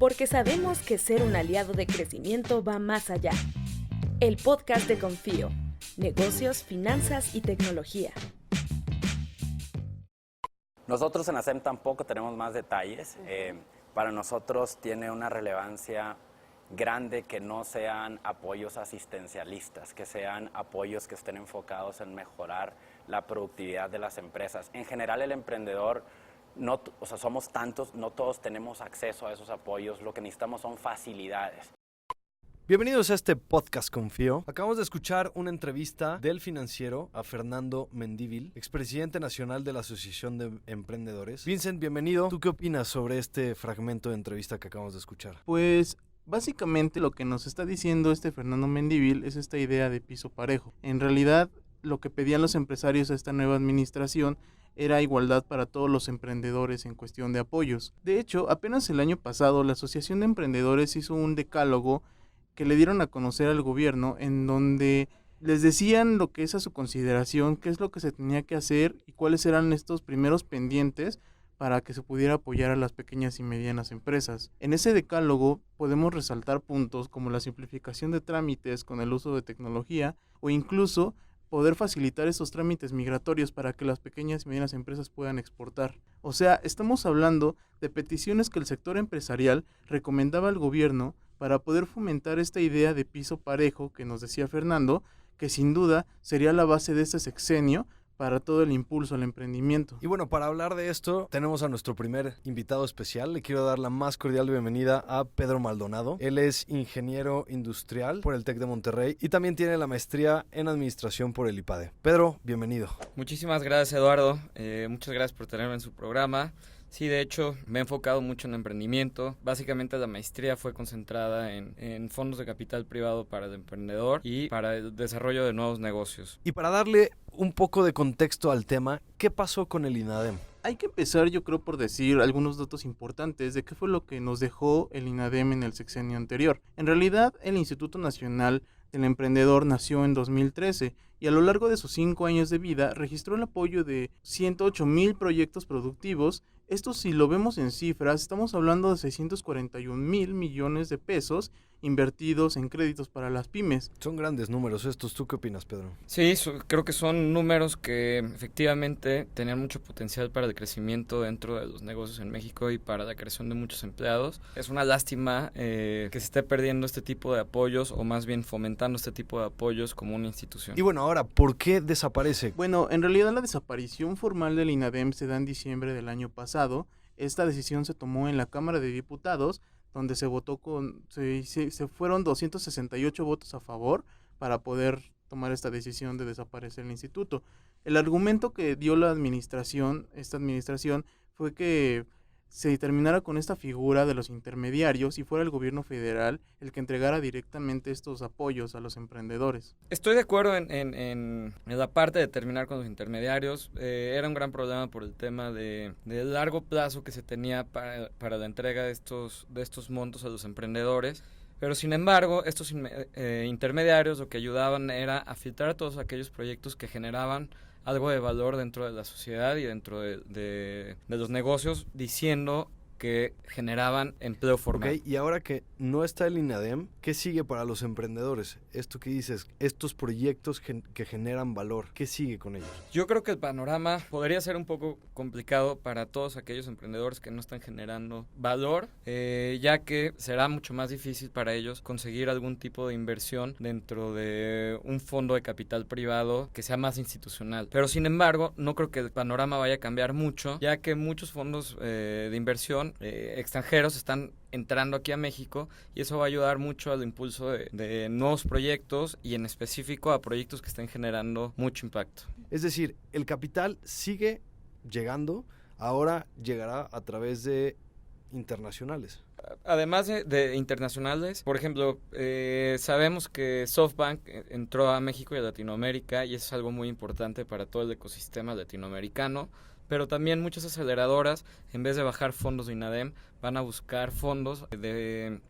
porque sabemos que ser un aliado de crecimiento va más allá. El podcast de Confío, negocios, finanzas y tecnología. Nosotros en ASEM tampoco tenemos más detalles. Para nosotros tiene una relevancia grande que no sean apoyos asistencialistas, que sean apoyos que estén enfocados en mejorar la productividad de las empresas. En general, el emprendedor, somos tantos, no todos tenemos acceso a esos apoyos, lo que necesitamos son facilidades. Bienvenidos a este podcast Confío. Acabamos de escuchar una entrevista del Financiero a Fernando Mendívil, expresidente nacional de la Asociación de Emprendedores. Vincent, bienvenido. ¿Tú qué opinas sobre este fragmento de entrevista que acabamos de escuchar? Pues básicamente lo que nos está diciendo este Fernando Mendívil es esta idea de piso parejo. En realidad, lo que pedían los empresarios a esta nueva administración era igualdad para todos los emprendedores en cuestión de apoyos. De hecho, apenas el año pasado, la Asociación de Emprendedores hizo un decálogo que le dieron a conocer al gobierno, en donde les decían lo que es a su consideración, qué es lo que se tenía que hacer y cuáles eran estos primeros pendientes para que se pudiera apoyar a las pequeñas y medianas empresas. En ese decálogo podemos resaltar puntos como la simplificación de trámites con el uso de tecnología o incluso poder facilitar esos trámites migratorios para que las pequeñas y medianas empresas puedan exportar. O sea, estamos hablando de peticiones que el sector empresarial recomendaba al gobierno para poder fomentar esta idea de piso parejo que nos decía Fernando, que sin duda sería la base de este sexenio para todo el impulso al emprendimiento. Y bueno, para hablar de esto, tenemos a nuestro primer invitado especial. Le quiero dar la más cordial bienvenida a Pedro Maldonado. Él es ingeniero industrial por el TEC de Monterrey y también tiene la maestría en administración por el IPADE. Pedro, bienvenido. Muchísimas gracias, Eduardo. Muchas gracias por tenerme en su programa. Sí, de hecho, me he enfocado mucho en emprendimiento. Básicamente la maestría fue concentrada en fondos de capital privado para el emprendedor y para el desarrollo de nuevos negocios. Y para darle un poco de contexto al tema, ¿qué pasó con el INADEM? Hay que empezar, yo creo, por decir algunos datos importantes de qué fue lo que nos dejó el INADEM en el sexenio anterior. En realidad, el Instituto Nacional del Emprendedor nació en 2013 y a lo largo de sus 5 años de vida registró el apoyo de 108,000 proyectos productivos. Esto, si lo vemos en cifras, estamos hablando de 641,000 millones de pesos invertidos en créditos para las pymes. Son grandes números estos. ¿Tú qué opinas, Pedro? Sí, creo que son números que efectivamente tenían mucho potencial para el crecimiento dentro de los negocios en México y para la creación de muchos empleados. Es una lástima que se esté perdiendo este tipo de apoyos o más bien fomentando este tipo de apoyos como una institución. Y bueno, ahora, ¿por qué desaparece? Bueno, en realidad la desaparición formal del INADEM se da en diciembre del año pasado. Esta decisión se tomó en la Cámara de Diputados, donde se votó se fueron 268 votos a favor para poder tomar esta decisión de desaparecer el instituto. El argumento que dio esta administración, fue que se terminara con esta figura de los intermediarios y fuera el gobierno federal el que entregara directamente estos apoyos a los emprendedores. Estoy de acuerdo en la parte de terminar con los intermediarios. Era un gran problema por el tema de largo plazo que se tenía para la entrega de estos montos a los emprendedores. Pero sin embargo, estos intermediarios lo que ayudaban era a filtrar a todos aquellos proyectos que generaban algo de valor dentro de la sociedad y dentro de los negocios, diciendo que generaban empleo formal. Ok, y ahora que no está el INADEM, ¿qué sigue para los emprendedores? Esto que dices, estos proyectos que generan valor, ¿qué sigue con ellos? Yo creo que el panorama podría ser un poco complicado para todos aquellos emprendedores que no están generando valor, ya que será mucho más difícil para ellos conseguir algún tipo de inversión dentro de un fondo de capital privado que sea más institucional. Pero sin embargo, no creo que el panorama vaya a cambiar mucho, ya que muchos fondos de inversión extranjeros están entrando aquí a México y eso va a ayudar mucho al impulso de nuevos proyectos y en específico a proyectos que estén generando mucho impacto. Es decir, el capital sigue llegando, ahora llegará a través de internacionales. Además de internacionales, por ejemplo, sabemos que SoftBank entró a México y a Latinoamérica y eso es algo muy importante para todo el ecosistema latinoamericano. Pero también muchas aceleradoras, en vez de bajar fondos de INADEM, van a buscar fondos de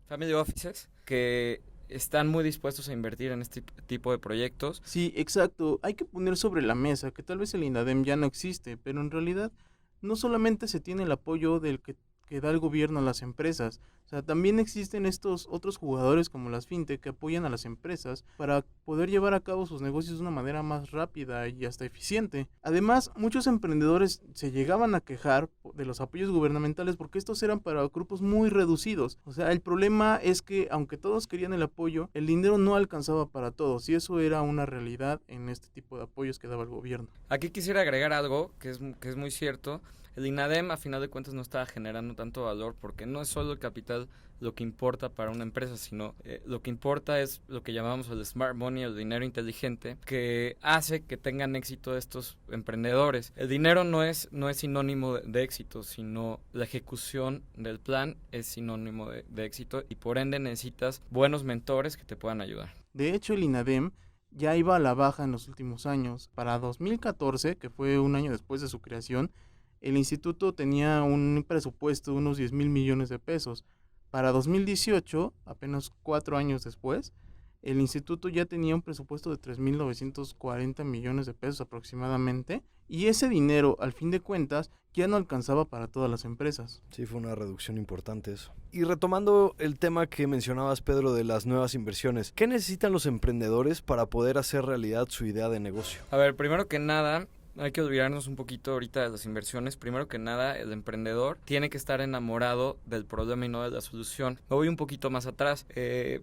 family offices que están muy dispuestos a invertir en este tipo de proyectos. Sí, exacto. Hay que poner sobre la mesa que tal vez el INADEM ya no existe, pero en realidad no solamente se tiene el apoyo del que que da el gobierno a las empresas. O sea, también existen estos otros jugadores como las fintech que apoyan a las empresas para poder llevar a cabo sus negocios de una manera más rápida y hasta eficiente. Además, muchos emprendedores se llegaban a quejar de los apoyos gubernamentales porque estos eran para grupos muy reducidos. O sea, el problema es que aunque todos querían el apoyo, el dinero no alcanzaba para todos y eso era una realidad en este tipo de apoyos que daba el gobierno. Aquí quisiera agregar algo que es muy cierto. El INADEM a final de cuentas no estaba generando tanto valor porque no es solo el capital lo que importa para una empresa, sino lo que importa es lo que llamamos el smart money, el dinero inteligente, que hace que tengan éxito estos emprendedores. El dinero no es sinónimo de éxito, sino la ejecución del plan es sinónimo de éxito y por ende necesitas buenos mentores que te puedan ayudar. De hecho, el INADEM ya iba a la baja en los últimos años. Para 2014, que fue un año después de su creación, el instituto tenía un presupuesto de unos 10,000 millones de pesos. Para 2018, apenas 4 años después, el instituto ya tenía un presupuesto de 3,940 millones de pesos aproximadamente, y ese dinero, al fin de cuentas, ya no alcanzaba para todas las empresas. Sí, fue una reducción importante eso. Y retomando el tema que mencionabas, Pedro, de las nuevas inversiones, ¿qué necesitan los emprendedores para poder hacer realidad su idea de negocio? A ver, primero que nada, hay que olvidarnos un poquito ahorita de las inversiones. Primero que nada, el emprendedor tiene que estar enamorado del problema y no de la solución. Me voy un poquito más atrás.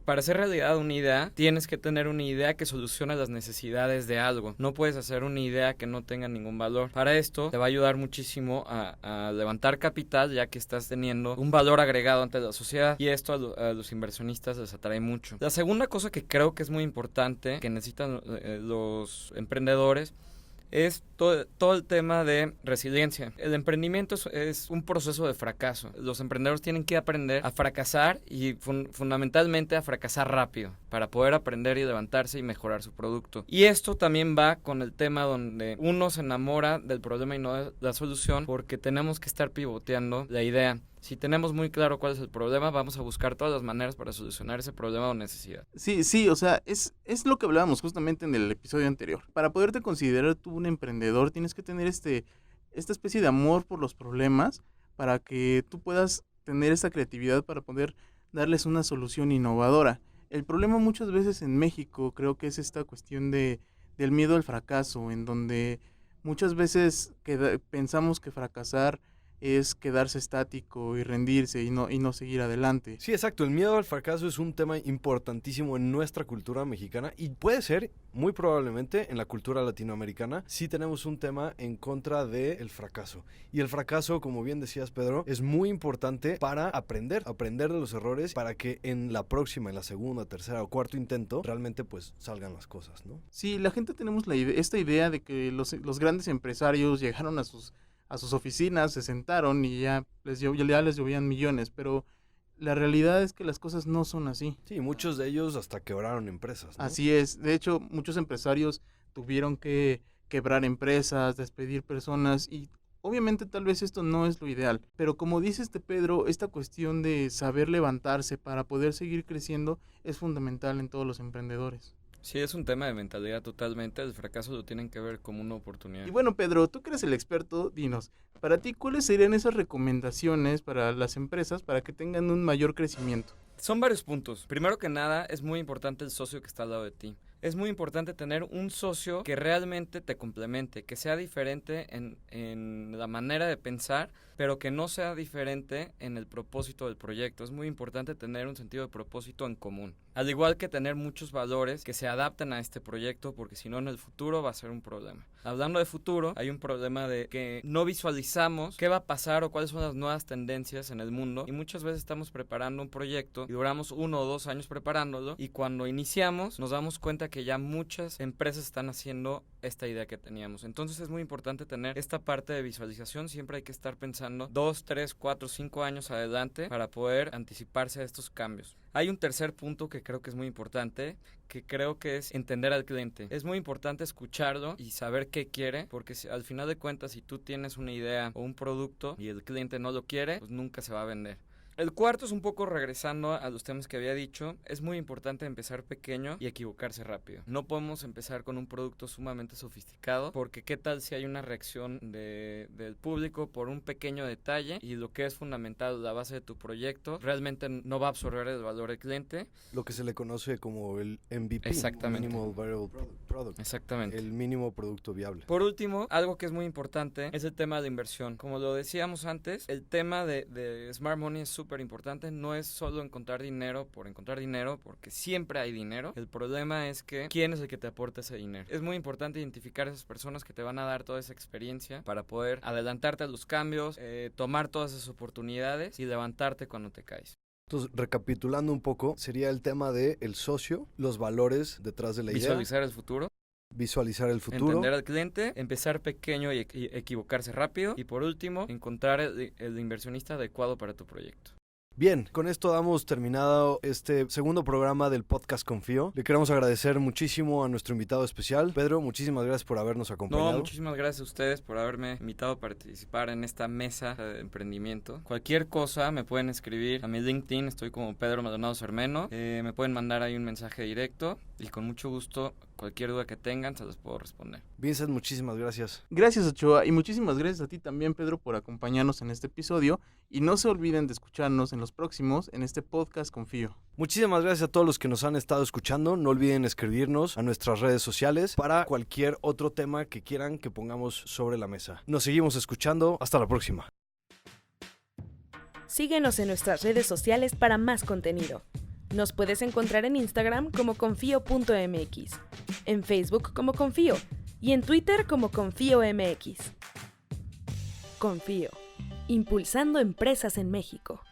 Para hacer realidad una idea, tienes que tener una idea que solucione las necesidades de algo. No puedes hacer una idea que no tenga ningún valor. Para esto, te va a ayudar muchísimo a levantar capital, ya que estás teniendo un valor agregado ante la sociedad. Y esto a los inversionistas les atrae mucho. La segunda cosa que creo que es muy importante, que necesitan los emprendedores, es todo el tema de resiliencia. El emprendimiento es un proceso de fracaso. Los emprendedores tienen que aprender a fracasar y fundamentalmente a fracasar rápido para poder aprender y levantarse y mejorar su producto. Y esto también va con el tema donde uno se enamora del problema y no de la solución, porque tenemos que estar pivoteando la idea. Si tenemos muy claro cuál es el problema, vamos a buscar todas las maneras para solucionar ese problema o necesidad. Sí, o sea, es lo que hablábamos justamente en el episodio anterior. Para poderte considerar tú un emprendedor, tienes que tener esta especie de amor por los problemas para que tú puedas tener esta creatividad para poder darles una solución innovadora. El problema muchas veces en México creo que es esta cuestión del miedo al fracaso, en donde muchas veces pensamos que fracasar es quedarse estático y rendirse y no seguir adelante. Sí, exacto. El miedo al fracaso es un tema importantísimo en nuestra cultura mexicana y puede ser, muy probablemente, en la cultura latinoamericana, sí tenemos un tema en contra del fracaso. Y el fracaso, como bien decías, Pedro, es muy importante para aprender de los errores, para que en la próxima, en la segunda, tercera o cuarto intento, realmente pues salgan las cosas, ¿no? Sí, la gente tenemos esta idea de que los grandes empresarios llegaron a sus oficinas, se sentaron y ya les llovían millones, pero la realidad es que las cosas no son así. Sí, muchos de ellos hasta quebraron empresas, ¿no? Así es, de hecho, muchos empresarios tuvieron que quebrar empresas, despedir personas y obviamente tal vez esto no es lo ideal, pero como dice Pedro, esta cuestión de saber levantarse para poder seguir creciendo es fundamental en todos los emprendedores. Sí, es un tema de mentalidad totalmente. El fracaso lo tienen que ver como una oportunidad. Y bueno, Pedro, tú que eres el experto, dinos, para ti, ¿cuáles serían esas recomendaciones para las empresas para que tengan un mayor crecimiento? Son varios puntos. Primero que nada, es muy importante el socio que está al lado de ti. Es muy importante tener un socio que realmente te complemente, que sea diferente en la manera de pensar, pero que no sea diferente en el propósito del proyecto. Es muy importante tener un sentido de propósito en común. Al igual que tener muchos valores que se adapten a este proyecto, porque si no en el futuro va a ser un problema. Hablando de futuro, hay un problema de que no visualizamos qué va a pasar o cuáles son las nuevas tendencias en el mundo, y muchas veces estamos preparando un proyecto y duramos 1 o 2 años preparándolo, y cuando iniciamos nos damos cuenta que ya muchas empresas están haciendo esta idea que teníamos. Entonces es muy importante tener esta parte de visualización. Siempre hay que estar pensando 2, 3, 4, 5 años adelante para poder anticiparse a estos cambios. Hay un tercer punto que creo que es muy importante, que creo que es entender al cliente. Es muy importante escucharlo y saber qué quiere, porque al final de cuentas, si tú tienes una idea o un producto y el cliente no lo quiere, pues nunca se va a vender. El cuarto es un poco regresando a los temas que había dicho. Es muy importante empezar pequeño y equivocarse rápido. No podemos empezar con un producto sumamente sofisticado, porque qué tal si hay una reacción del público por un pequeño detalle y lo que es fundamental, la base de tu proyecto, realmente no va a absorber el valor del cliente. Lo que se le conoce como el MVP. Exactamente. Minimal Viable Product. Exactamente. El mínimo producto viable. Por último, algo que es muy importante es el tema de inversión. Como lo decíamos antes, el tema de Smart Money es súper importante. No es solo encontrar dinero por encontrar dinero, porque siempre hay dinero. El problema es que quién es el que te aporta ese dinero. Es muy importante identificar a esas personas que te van a dar toda esa experiencia para poder adelantarte a los cambios, tomar todas esas oportunidades y levantarte cuando te caes. Entonces, recapitulando un poco, sería el tema de el socio, los valores detrás de la Visualizar el futuro. Visualizar el futuro. Entender al cliente, empezar pequeño y equivocarse rápido. Y por último, encontrar el inversionista adecuado para tu proyecto. Bien, con esto damos terminado este segundo programa del podcast Confío. Le queremos agradecer muchísimo a nuestro invitado especial. Pedro, muchísimas gracias por habernos acompañado. No, muchísimas gracias a ustedes por haberme invitado a participar en esta mesa de emprendimiento. Cualquier cosa me pueden escribir a mi LinkedIn, estoy como Pedro Maldonado Cermeno. Me pueden mandar ahí un mensaje directo y con mucho gusto, cualquier duda que tengan, se las puedo responder. Vincent, muchísimas gracias. Gracias, Ochoa, y muchísimas gracias a ti también, Pedro, por acompañarnos en este episodio. Y no se olviden de escucharnos en los próximos en este podcast Confío. Muchísimas gracias a todos los que nos han estado escuchando. No olviden escribirnos a nuestras redes sociales para cualquier otro tema que quieran que pongamos sobre la mesa. Nos seguimos escuchando. Hasta la próxima. Síguenos en nuestras redes sociales para más contenido. Nos puedes encontrar en Instagram como confío.mx, en Facebook como Confío y en Twitter como ConfíoMX. Confío, impulsando empresas en México.